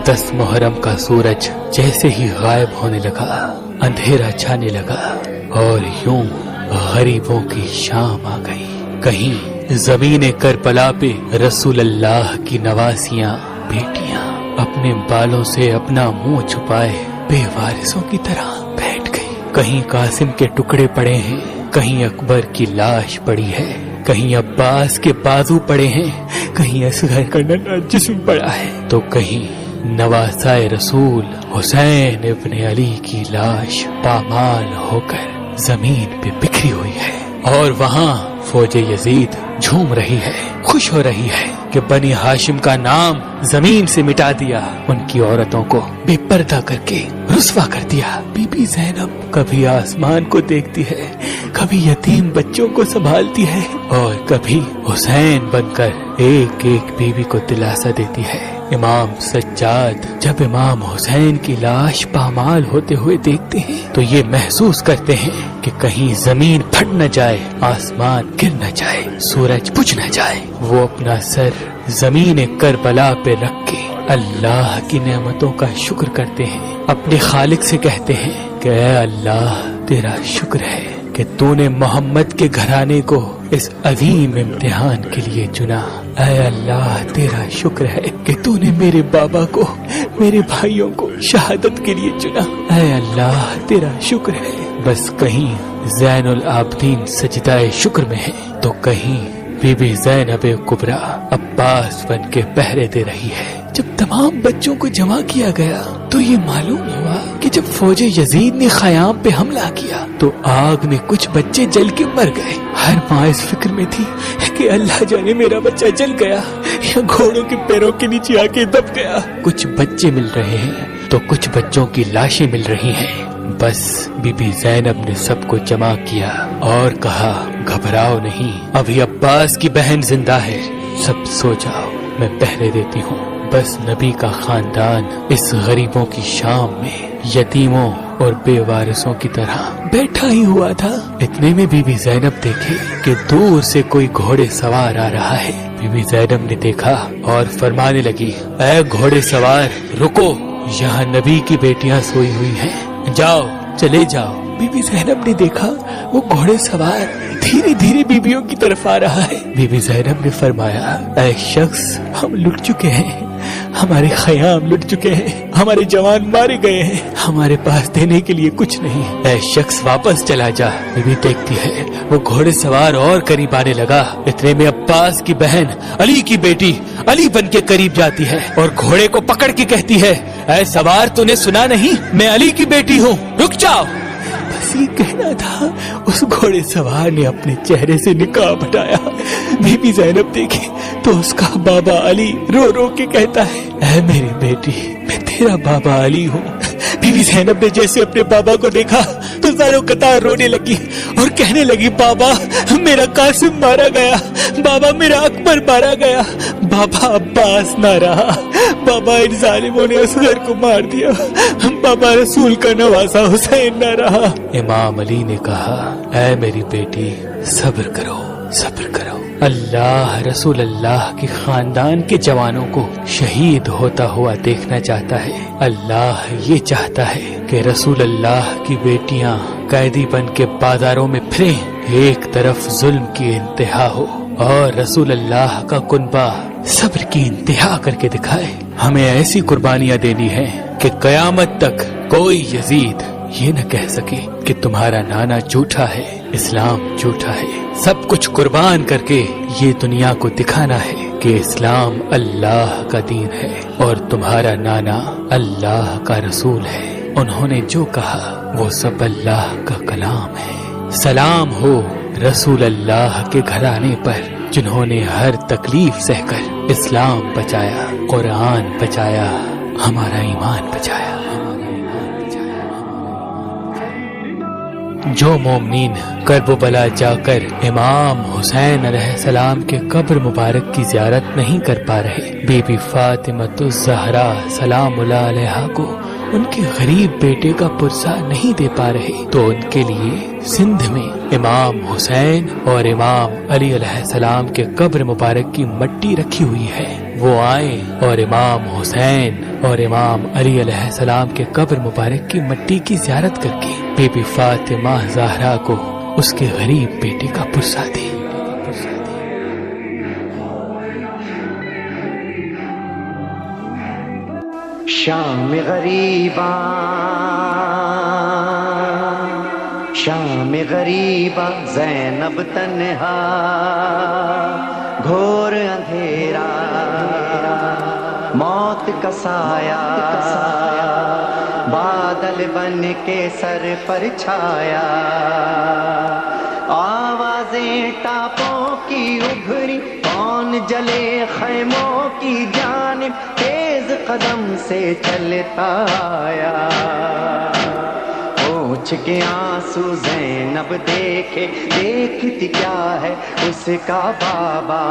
10 मुहर्रम का सूरज जैसे ही गायब होने लगा, अंधेरा छाने लगा और यूं गरीबों की शाम आ गई। कहीं ज़मीन करबला पे रसूल अल्लाह की नवासियां बेटियां अपने बालों से अपना मुंह छुपाए बेवारिसों की तरह बैठ गई। कहीं कासिम के टुकड़े पड़े हैं, कहीं अकबर की लाश पड़ी है, कहीं अब्बास के बाजू पड़े हैं, कहीं असगर का नन्हा जिस्म पड़ा है, तो कहीं नवासाए रसूल हुसैन इब्ने अली की लाश पामाल होकर जमीन पे बिखरी हुई है। और वहाँ फौजे यजीद झूम रही है, खुश हो रही है कि बनी हाशिम का नाम जमीन से मिटा दिया, उनकी औरतों को बेपर्दा करके रुस्वा कर दिया। बीबी ज़ैनब कभी आसमान को देखती है, कभी यतीम बच्चों को संभालती है और कभी हुसैन बनकर एक एक बीवी को दिलासा देती है। इमाम सज्जाद जब इमाम हुसैन की लाश पामाल होते हुए देखते हैं तो ये महसूस करते हैं कि कहीं जमीन फट न जाए, आसमान गिर न जाए, सूरज बुझ न जाए। वो अपना सर जमीन करबला पे रख के अल्लाह की नेमतों का शुक्र करते हैं, अपने खालिक से कहते हैं कि ऐ अल्लाह तेरा शुक्र है कि तूने मोहम्मद के घराने को इस अजीम इम्तिहान के लिए चुना। ऐ अल्लाह तेरा शुक्र है कि तूने मेरे बाबा को, मेरे भाइयों को शहादत के लिए चुना। ऐ अल्लाह तेरा शुक्र है। बस कहीं ज़ैनुल आबदीन सजदाए शुक्र में है तो कहीं बीबी ज़ैनब कुबरा अब्बास बन के पहरे दे रही है। जब तमाम बच्चों को जमा किया गया तो ये मालूम हुआ कि जब फौजे यजीद ने ख़याम पे हमला किया तो आग में कुछ बच्चे जल के मर गए। हर माँ इस फिक्र में थी कि अल्लाह जाने मेरा बच्चा जल गया या घोड़ों के पैरों के नीचे आके दब गया। कुछ बच्चे मिल रहे हैं तो कुछ बच्चों की लाशें मिल रही हैं। बस बीबी ज़ैनब ने सबको जमा किया और कहा, घबराओ नहीं, अभी अब्बास की बहन जिंदा है, सब सो जाओ, मैं पहरे देती हूँ। बस नबी का खानदान इस गरीबों की शाम में यतीमों और बेवारिसों की तरह बैठा ही हुआ था। इतने में बीबी ज़ैनब देखे कि दूर से कोई घोड़े सवार आ रहा है। बीबी ज़ैनब ने देखा और फरमाने लगी, ऐ घोड़े सवार रुको, यहाँ नबी की बेटियां सोई हुई हैं, जाओ चले जाओ। बीबी ज़ैनब ने देखा वो घोड़े सवार धीरे धीरे बीबियों की तरफ आ रहा है। बीबी ज़ैनब ने फरमाया, ऐ शख्स हम लुट चुके हैं, हमारे ख़याम लुट चुके हैं, हमारे जवान मारे गए हैं, हमारे पास देने के लिए कुछ नहीं। ऐ शख्स वापस चला जा। बीबी देखती है वो घोड़े सवार और करीब आने लगा। इतने में अब्बास की बहन अली की बेटी अली बन के करीब जाती है और घोड़े को पकड़ के कहती है, ऐ सवार तूने सुना नहीं, मैं अली की बेटी हूँ, रुक जाओ। बस ये कहना था, उस घोड़े सवार ने अपने चेहरे से निकाब हटाया। बीबी ज़ैनब देखी तो उसका बाबा अली रो रो के कहता है, ऐ मेरी बेटी, मैं तेरा बाबा अली हूँ। बीबी ज़ैनब ने जैसे अपने बाबा को देखा तो ज़ारो कतार रोने लगी और कहने लगी, बाबा मेरा कासिम मारा गया, बाबा मेरा अकबर मारा गया, बाबा अब्बास ना रहा, बाबा इन जालिमों ने असगर को मार दिया, बाबा रसूल का नवासा हुसैन ना रहा। इमाम अली ने कहा, ऐ मेरी बेटी सब्र करो, सब्र करो, अल्लाह रसूल अल्लाह के खानदान के जवानों को शहीद होता हुआ देखना चाहता है। अल्लाह ये चाहता है कि रसूल अल्लाह की बेटियां कैदी बन के बाजारों में फिरें, एक तरफ जुल्म की इंतहा हो और रसूल अल्लाह का कुनबा सब्र की इंतहा करके दिखाए। हमें ऐसी कुर्बानियां देनी है कि कयामत तक कोई यजीद ये न कह सके कि तुम्हारा नाना झूठा है, इस्लाम झूठा है। सब कुछ कुर्बान करके ये दुनिया को दिखाना है कि इस्लाम अल्लाह का दीन है और तुम्हारा नाना अल्लाह का रसूल है। उन्होंने जो कहा वो सब अल्लाह का कलाम है। सलाम हो रसूल अल्लाह के घराने पर जिन्होंने हर तकलीफ सहकर इस्लाम बचाया, कुरान बचाया, हमारा ईमान बचाया। जो मोमिनीन करबला जाकर इमाम हुसैन अलैहिस्सलाम के कब्र मुबारक की ज़ियारत नहीं कर पा रहे, बीबी फातिमतुज़ ज़हरा सलामुल्लाह अलैहा को उनके गरीब बेटे का पुरसा नहीं दे पा रहे, तो उनके लिए सिंध में इमाम हुसैन और इमाम अली अलैहिस्सलाम के कब्र मुबारक की मट्टी रखी हुई है। وہ آئے اور امام حسین اور امام علی علیہ السلام کے قبر مبارک کی مٹی کی زیارت کر کے بی بی فاطمہ زہرا کو اس کے غریب بیٹے کا پرسہ دی۔ شام غریباں، شام غریباں، زینب تنہا، گھور اندھیرا، موت کا سایہ بادل بن کے سر پر چھایا، آوازیں ٹاپوں کی ابھری، کون جلے خیموں کی جانب تیز قدم سے چلتا آیا، پوچھ کے آنسو زینب دیکھے، دیکھتی کیا ہے اس کا بابا،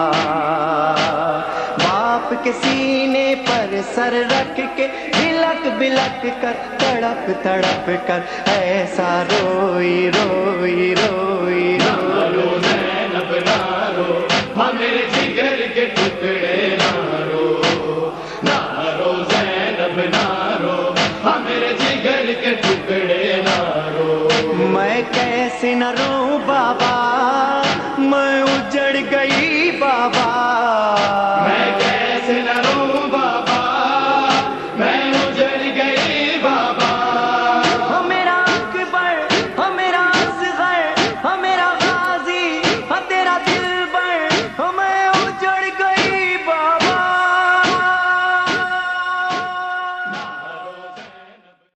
باپ کے سینے پر سر رکھ کے بلک بلک کر تڑپ تڑپ کر ایسا روئی روئی روئی رو زینب نہ رو، ہاں میرے جگر کے ٹکڑے نہ رو، نہ رو زینب نہ رو، ہاں میرے جگر کے ٹکڑے نہ رو۔ میں کیسے نہ روں بابا، میں اجڑ گئی